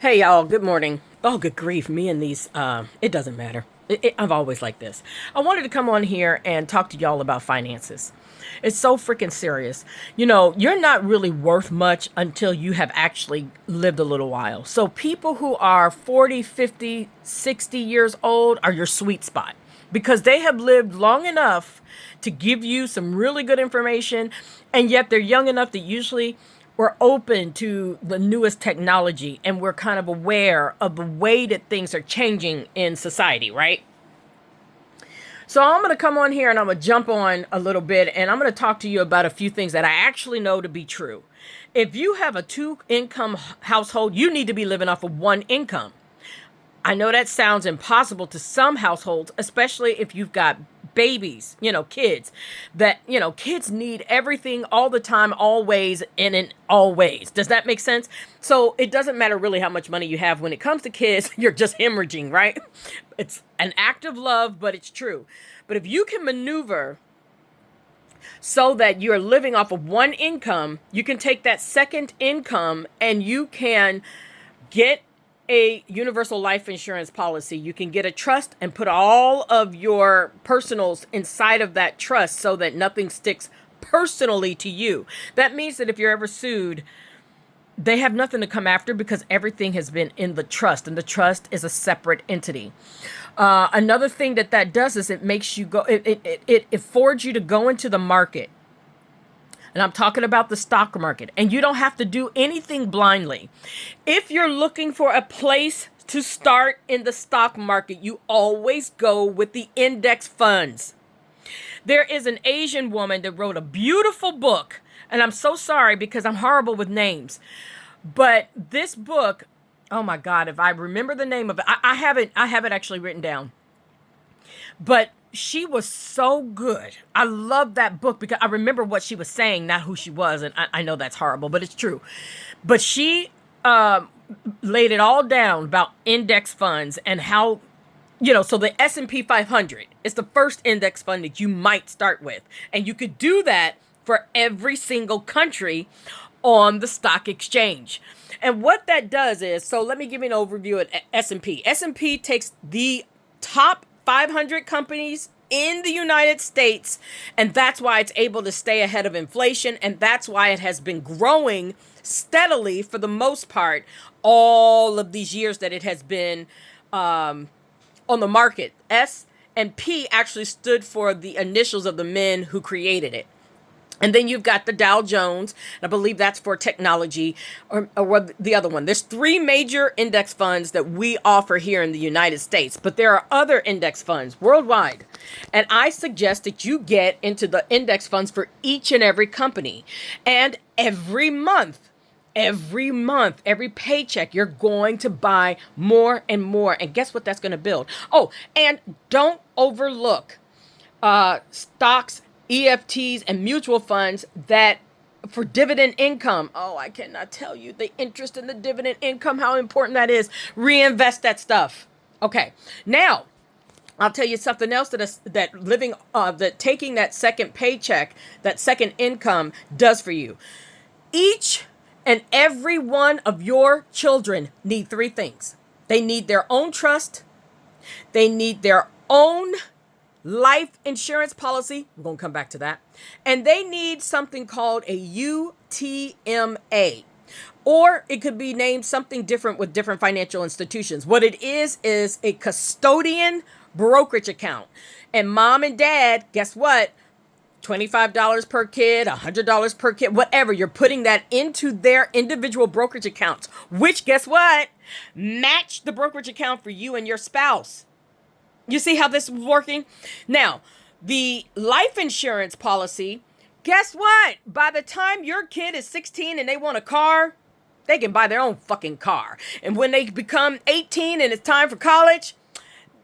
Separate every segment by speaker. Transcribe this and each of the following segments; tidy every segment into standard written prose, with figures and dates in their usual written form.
Speaker 1: Hey y'all, good morning. Oh, good grief, me and these, it doesn't matter. I've always liked this. I wanted to come on here and talk to y'all about finances. It's so freaking serious. You know, you're not really worth much until you have actually lived a little while. So people who are 40, 50, 60 years old are your sweet spot because they have lived long enough to give you some really good information, and yet they're young enough that usually we're open to the newest technology and we're kind of aware of the way that things are changing in society, right? So I'm going to come on here and I'm going to jump on a little bit and I'm going to talk to you about a few things that I actually know to be true. If you have a two income household, you need to be living off of one income. I know that sounds impossible to some households, especially if you've got babies, kids kids need everything all the time, always, and in all ways. Does that make sense? So it doesn't matter really how much money you have when it comes to kids, you're just hemorrhaging, right? It's an act of love, but it's true. But if you can maneuver so that you're living off of one income, you can take that second income and you can get a universal life insurance policy. You can get a trust and put all of your personals inside of that trust so that nothing sticks personally to you. That means that if you're ever sued, they have nothing to come after because everything has been in the trust, and the trust is a separate entity. Another thing that does is it makes you go, it affords you to go into the market. And I'm talking about the stock market. And you don't have to do anything blindly. If you're looking for a place to start in the stock market, you always go with the index funds. There is an Asian woman that wrote a beautiful book. And I'm so sorry because I'm horrible with names. But this book, oh my God, if I remember the name of it, I have it actually written down. But she was so good. I love that book because I remember what she was saying, not who she was. And I know that's horrible, but it's true. But she laid it all down about index funds and how, so the S&P 500 is the first index fund that you might start with. And you could do that for every single country on the stock exchange. And what that does is, so let me give you an overview at S&P. S&P takes the top 500 companies in the United States, and that's why it's able to stay ahead of inflation, and that's why it has been growing steadily for the most part all of these years that it has been on the market. S and P actually stood for the initials of the men who created it. And then you've got the Dow Jones, and I believe that's for technology, or the other one. There's three major index funds that we offer here in the United States, but there are other index funds worldwide. And I suggest that you get into the index funds for each and every company. And every month, every paycheck, you're going to buy more and more. And guess what that's going to build? Oh, and don't overlook stocks, EFTs, and mutual funds that for dividend income. Oh, I cannot tell you the interest in the dividend income, how important that is. Reinvest that stuff. Okay. Now, I'll tell you something else that taking that second paycheck, that second income does for you. Each and every one of your children need three things. They need their own trust. They need their own life insurance policy. We're going to come back to that. And they need something called a UTMA. Or it could be named something different with different financial institutions. What it is a custodian brokerage account. And mom and dad, guess what? $25 per kid, $100 per kid, whatever. You're putting that into their individual brokerage accounts, which, guess what? Match the brokerage account for you and your spouse. You see how this is working? Now, the life insurance policy, guess what? By the time your kid is 16 and they want a car, they can buy their own fucking car. And when they become 18 and it's time for college,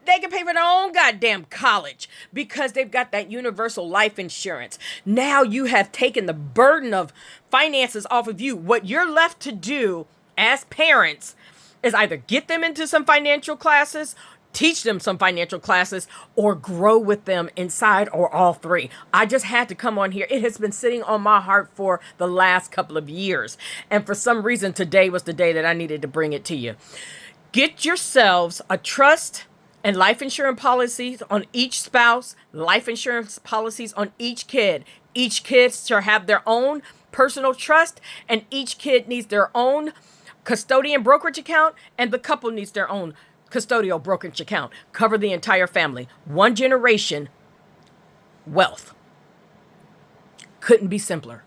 Speaker 1: they can pay for their own goddamn college because they've got that universal life insurance. Now you have taken the burden of finances off of you. What you're left to do as parents is either get them into some financial classes, teach them some financial classes, or grow with them inside, or all three. I just had to come on here. It has been sitting on my heart for the last couple of years. And for some reason, today was the day that I needed to bring it to you. Get yourselves a trust and life insurance policies on each spouse, life insurance policies on each kid. Each kid should have their own personal trust, and each kid needs their own custodian brokerage account, and the couple needs their own custodial brokerage account. Cover the entire family. One generation wealth. Couldn't be simpler.